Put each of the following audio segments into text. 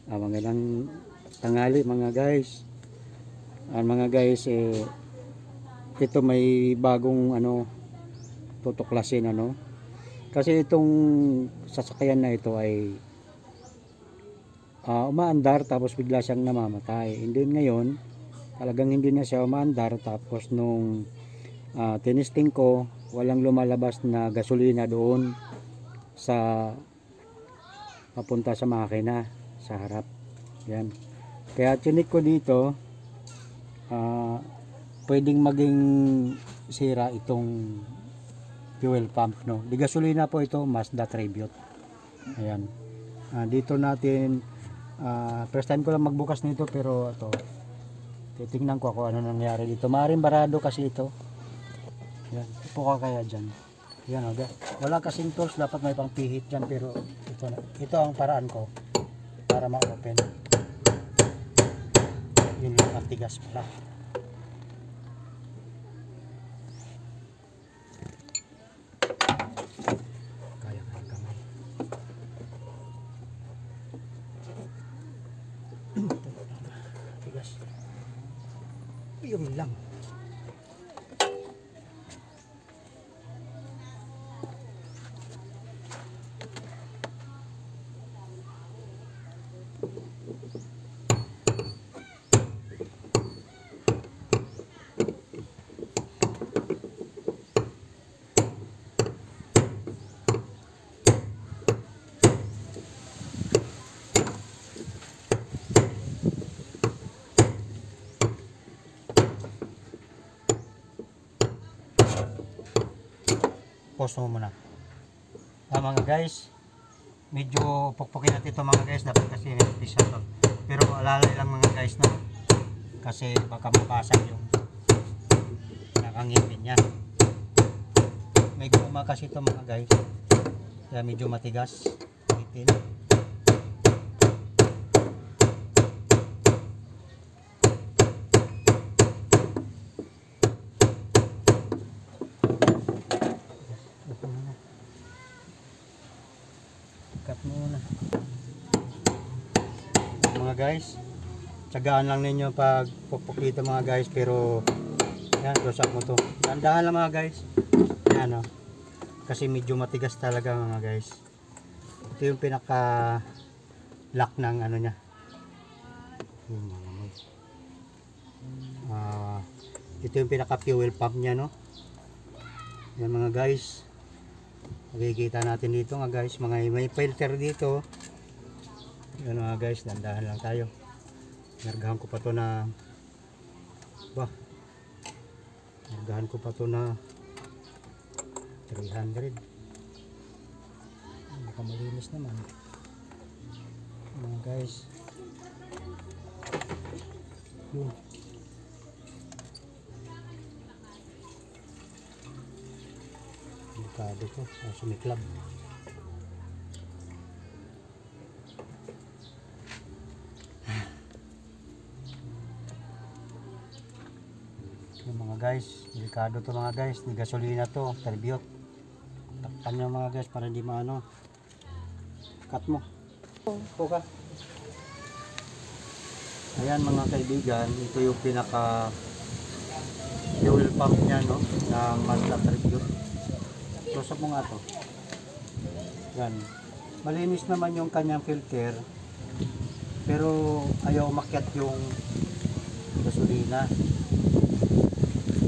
Magandang tanghali mga guys. Mga guys, ito may bagong tutuklasin Kasi itong sasakyan na ito ay umaandar tapos bigla siyang namamatay. And then ngayon, talagang hindi na siya umaandar tapos nung tinisting ko, walang lumalabas na gasolina doon sa papunta sa makina sa harap. Yan. Kaya chinik ko dito, pwedeng maging sira itong fuel pump, no. Di gasolina po ito, Mazda Tribute. Ayan. Dito natin first time ko lang magbukas nito, pero ito titingnan ko ano nangyari dito. Maaaring barado kasi ito. Yan. Upo ka kaya dyan. Yan, okay. Wala kasing tools, dapat may pang pihit dyan, pero ito ang paraan ko para ma-open. Yun yung matigas pala. Kaya kamay. Tigas. Yun lang. Pause mo muna. Mga guys, medyo pukpukin natin ito mga guys, dapat kasi nipis ito. Pero alalay lang mga guys, no, kasi baka mapasag yung nakangipin niya. May guma kasi ito mga guys, kaya medyo matigas itin. Cut muna mga guys, tsagaan lang ninyo pag pukpuk dito mga guys, pero yan, close up mo to, dahan lang mga guys. Yan, kasi medyo matigas talaga mga guys. Ito yung pinaka lock ng nya, ito yung pinaka fuel pump nya, no. Yan mga guys, makikita natin dito nga guys, may filter dito. Yan mga guys, dandahan lang tayo. Nargahan ko pa to na nargahan ko pa to na 300. Baka malinis naman mga guys. Yun. Bukado ko, sumiklab. Yung mga guys, delikado to mga guys, ni gasolina to, Tribute. Takpan nyo mga guys para hindi maano. Cut mo. Puka. Ayan mga kaibigan, ito yung pinaka fuel pump nya, no, ng Mazda Tribute. Close up mo nga to. Yan. Malinis naman yung kanyang filter, pero ayaw umakyat yung gasolina.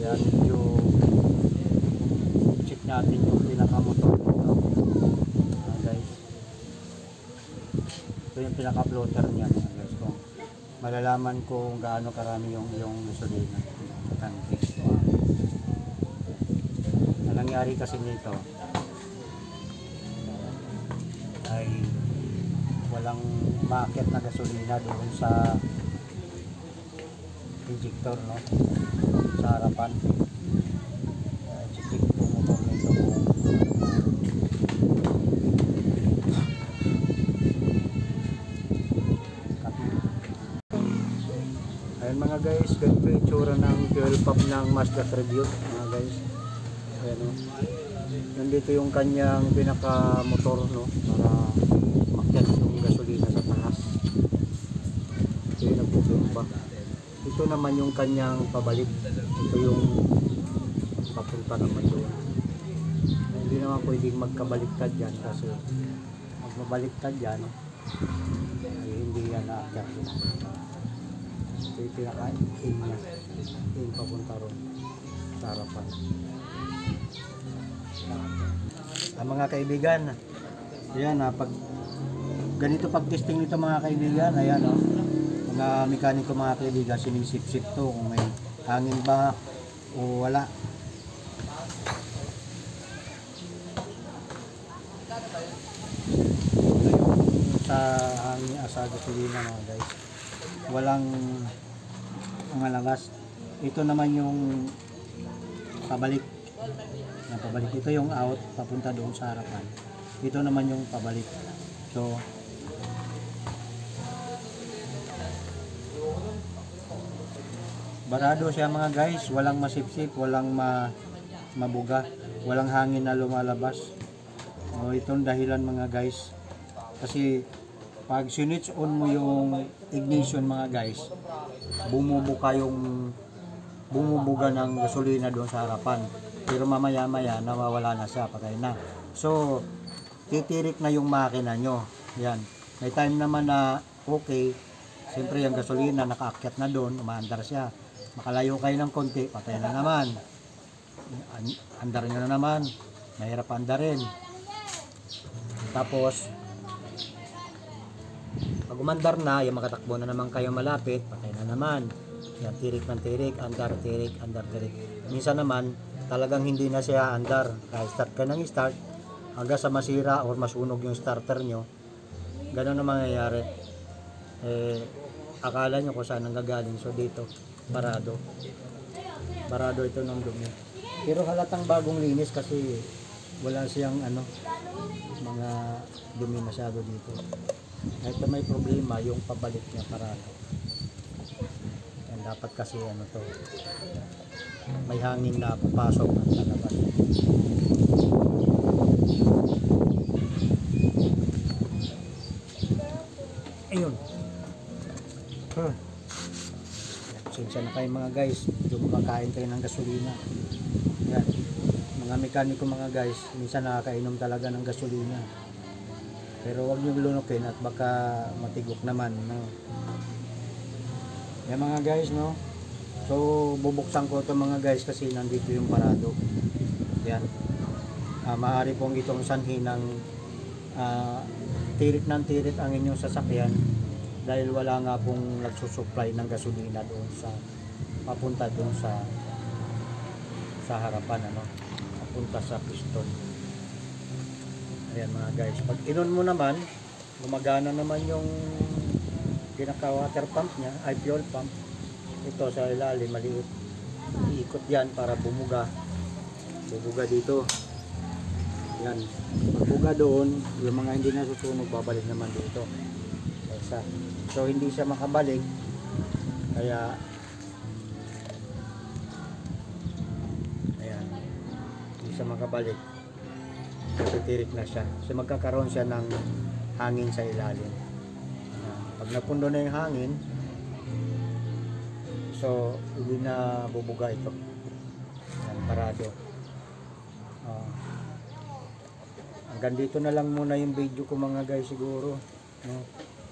Yan, yung check natin yung pinaka-motor nito. Guys, ito yung pinaka-floater niya mga guys. Kung malalaman kung gaano karami yung gasolina. Ang nangyari kasi nito ay walang maakyat na gasolina doon sa injector, no, sa harapan. Check yung motor nito. Ayan mga guys, ganito yung itsura ng fuel pump ng Mazda Tribute mga guys. Ayan, no. Nandito yung kanyang pinaka motor, no, para makyat yung gasolina sa taas. naman yung kanyang pabalik. Ito yung papunta naman doon. Hindi naman pwedeng magkabaliktad yan kasi pag mabaliktad yan ay hindi yan naakyat yun. Ito yung pinaka-in niya. In papunta ron sa harapan. Mga kaibigan, ayan pag ganito pag testing nito mga kaibigan, ayan mga mekaniko mga kaibigan, sinisip-sip to kung may hangin ba o wala. Sa hangin sa gasolina mga guys, walang mga lagas. Ito naman yung pabalik. Ito yung out papunta doon sa harapan. Ito naman yung pabalik. So barado siya mga guys, walang masipsip, walang mabuga, walang hangin na lumalabas. Itong dahilan mga guys, kasi pag switch on mo yung ignition mga guys, bumubuga ng gasolina doon sa harapan, pero mamaya nawawala na siya, patay na. So titirik na yung makina nyo. Yan, may time naman na okay, siyempre yung gasolina nakaakyat na doon, umaandar siya. Makalayo kayo ng konti, patay na naman, andar nyo na naman, mahirap andarin. Tapos pag umandar na, yung makatakbo na naman kayo malapit, patay na naman. Yan, tirik ng tirik, andar, tirik, andar, tirik. Minsan naman talagang hindi na siya andar, kahit start ka ng start hanggang sa masira or masunog yung starter nyo. Ganun na mangyayari. Akala nyo kung saan ang gagaling. So dito barado ito ng dumi, pero halatang bagong linis kasi wala siyang mga dumi masyado dito. Ito may problema yung pabalik niya, parado. And dapat kasi to, may hangin na papasok at lalabas. Ayun. Pasensya na kayo mga guys, yung kumakain kayo ng gasolina. Yan. Mga mekaniko mga guys, minsan nakakainom talaga ng gasolina. Pero huwag nyo lunukin at baka matigok naman. Yan mga guys, so bubuksan ko ito mga guys kasi nandito yung parado. Yan. Maaari pong itong sanhi ng tirit ng tirit ang inyong sasakyan dahil wala nga pong nagsusupply ng gasolina doon sa papunta doon sa harapan, papunta sa piston. Ayan mga guys, pag inon mo naman, gumagana naman yung pinaka water pump nya, ay fuel pump. Ito sa ilalim maliit, iikot yan para bubuga dito. Yan, buga doon, yung mga hindi nasusunog babalik naman dito. So hindi siya makabalik, kaya ayan, hindi siya makabalik, titirik na siya. So magkakaroon siya ng hangin sa ilalim. Pag napundo na yung hangin, so hindi na bubuga ito. Ayan, parado. Hanggang dito na lang muna yung video ko mga guys siguro.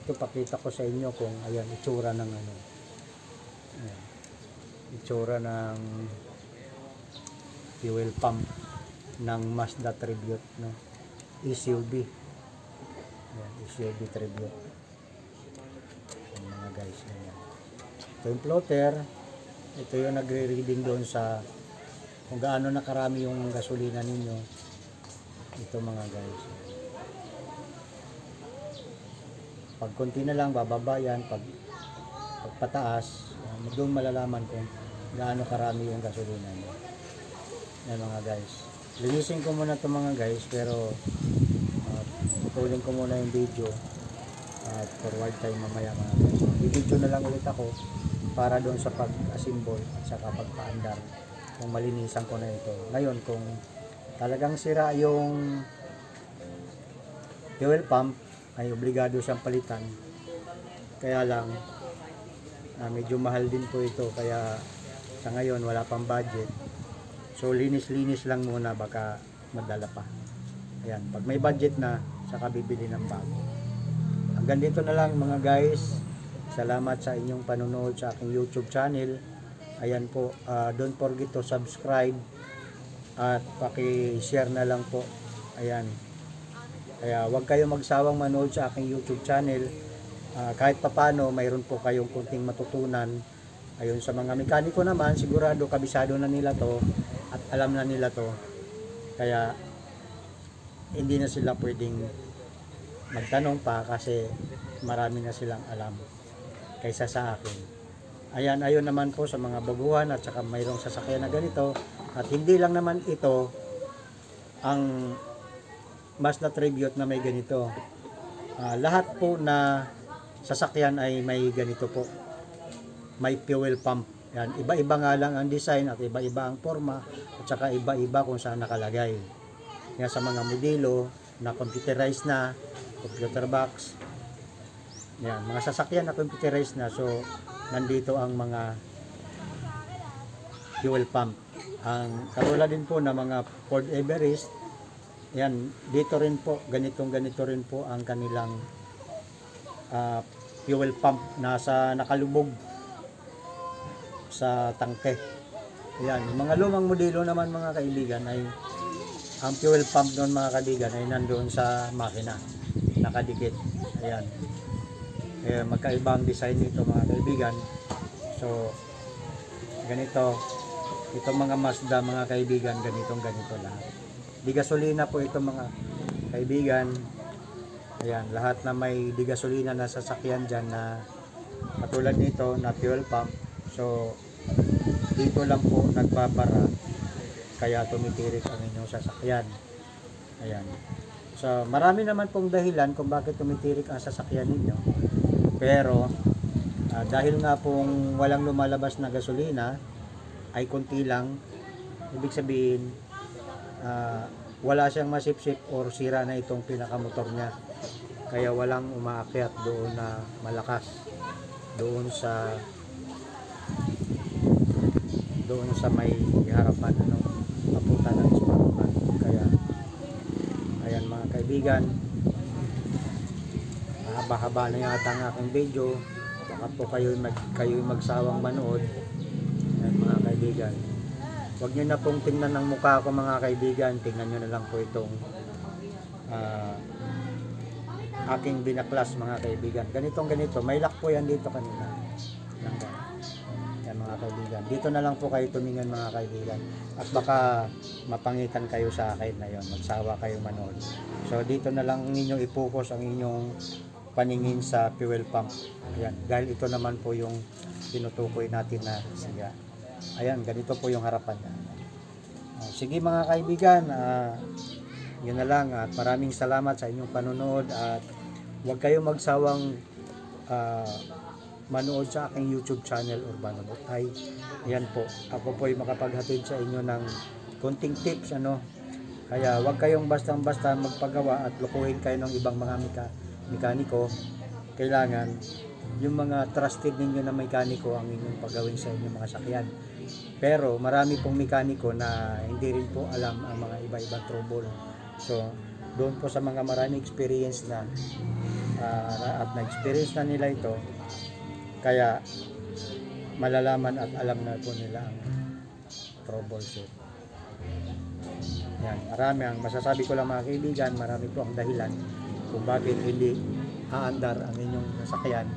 Ito pakita ko sa inyo kung ayan itsura ng ayan, itsura ng fuel pump ng Mazda Tribute, SUV. Ayan, SUV Tribute. Ayan, mga guys, ayan. Ito yung plotter. Ito yung nagre-reading doon sa kung gaano na karami yung gasolina ninyo. Ito mga guys. Pag konti na lang bababa yan, pag pataas, doon malalaman kung gaano karami yung gasolina nyo. Yan mga guys. Linisin ko muna ito mga guys, pero putulin ko muna yung video at forward tayo mamaya mga guys. I-video na lang ulit ako para doon sa pag-assemble at saka pagpaandar kung malinisan ko na ito. Ngayon kung talagang sira yung fuel pump, ay obligado siyang palitan. Kaya lang medyo mahal din po ito, kaya sa ngayon wala pang budget. So linis-linis lang muna, baka madala pa. Ayan, pag may budget na, saka bibili ng bago. Hanggang dito na lang mga guys. Salamat sa inyong panonood sa aking YouTube channel. Ayan po, don't forget to subscribe at paki-share na lang po. Ayan. Kaya huwag kayong magsawang manood sa aking YouTube channel. Kahit papano, mayroon po kayong kunting matutunan. Ayun, sa mga mekaniko naman, sigurado kabisado na nila to at alam na nila to. Kaya hindi na sila pwedeng magtanong pa kasi marami na silang alam kaysa sa akin. Ayan, ayun naman po sa mga baguhan at saka mayroong sasakyan na ganito. At hindi lang naman ito ang Mazda Tribute na may ganito. Lahat po na sasakyan ay may ganito po. May fuel pump. Yan, iba-iba nga lang ang design at iba-iba ang forma at saka iba-iba kung saan nakalagay. Yan, sa mga modelo na computerized na, computer box. Yan, mga sasakyan na computerized na. So, nandito ang mga fuel pump. Ang katulad din po ng mga Ford Everest. Yan, dito rin po, ganito rin po ang kanilang fuel pump nasa nakalubog sa tangke. Ayan, yung mga lumang modelo naman mga kaibigan ay ang fuel pump doon mga kaibigan ay nandoon sa makina, nakadikit. Ayan. Magkaiba ang design nito mga kaibigan. So, ganito. Itong mga Mazda mga kaibigan, ganito lahat. Di gasolina po ito mga kaibigan. Ayan, lahat na may di gasolina na sasakyan dyan na katulad nito na fuel pump. So, dito lang po nagbabara kaya tumitirik ang inyong sasakyan. Ayan. So, marami naman pong dahilan kung bakit tumitirik ang sasakyan ninyo. Pero, dahil nga pong walang lumalabas na gasolina, ay konti lang, ibig sabihin, wala siyang masipsip or sira na itong pinakamotor niya. Kaya walang umaakyat doon na malakas. Doon sa may harapan papunta ng spark. Kaya ayan mga kaibigan, mahaba-haba na yata ang aking video. Baka po kayo magsawang manood. Ayan mga kaibigan, huwag nyo na pong tingnan ng mukha ko mga kaibigan. Tingnan nyo na lang po itong aking binaklas mga kaibigan. Ganito, may lock po yan dito kanina. Yan mga kaibigan, dito na lang po kayo tumingin mga kaibigan, at baka mapangitan kayo sa akin na yun, magsawa kayo manood. So dito na lang ninyong i-focus ang inyong paningin sa fuel pump. Ayan, dahil ito naman po yung tinutukoy natin na siya. Ayan, ganito po yung harapan niya. Sige mga kaibigan, yun na lang, at maraming salamat sa inyong panonood, at huwag kayong magsawang manood sa aking YouTube channel, Urbano Butay. Ayan po, ako po ay makapaghatid sa inyo ng konting tips, kaya huwag kayong basta-basta magpagawa at lukuhin kayo ng ibang mga mekaniko. Kailangan yung mga trusted ninyo na mekaniko ang inyong pagawin sa inyong mga sakyan. Pero marami pong mekaniko na hindi rin po alam ang mga iba-ibang trouble. So, doon po sa mga marami experience na at na-experience na nila ito, kaya malalaman at alam na po nila ang troubleshoot. Yan, marami ang masasabi ko lang mga kaibigan, marami po ang dahilan kung bakit hindi aandar ang inyong sasakyan,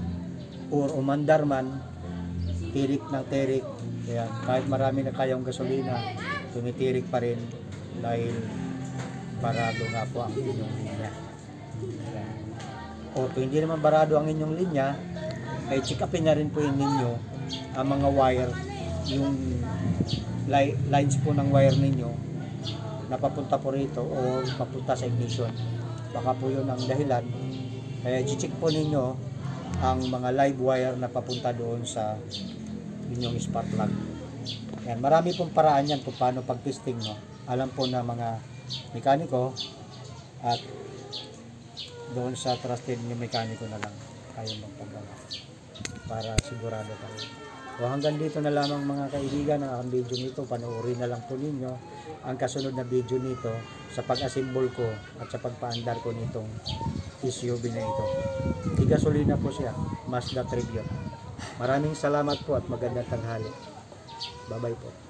or umandar man, tirik ng tirik. Yan, kahit marami na kayong gasolina, tumitirik pa rin dahil barado nga po ang inyong linya. O kung hindi naman barado ang inyong linya, ay check upin na rin po ninyo ang mga wire, yung lines po ng wire ninyo na papunta po rito o papunta sa ignition. Baka po yun ang dahilan. Kaya check po ninyo ang mga live wire na papunta doon sa inyong spark plug. Yan, marami pong paraan yan kung paano pag-testing, alam po na mga mekaniko, at doon sa trusted nyo mekaniko na lang kayo magpagawa. para sigurado tayo. O hanggang dito na lamang mga kaibigan ang video nito. Panoorin na lang po ninyo ang kasunod na video nito sa pag-assemble ko at sa pagpaandar ko nitong SUV na ito. Di gasolina po siya, Mazda Tribute. Maraming salamat po at magandang tanghali. Bye bye po.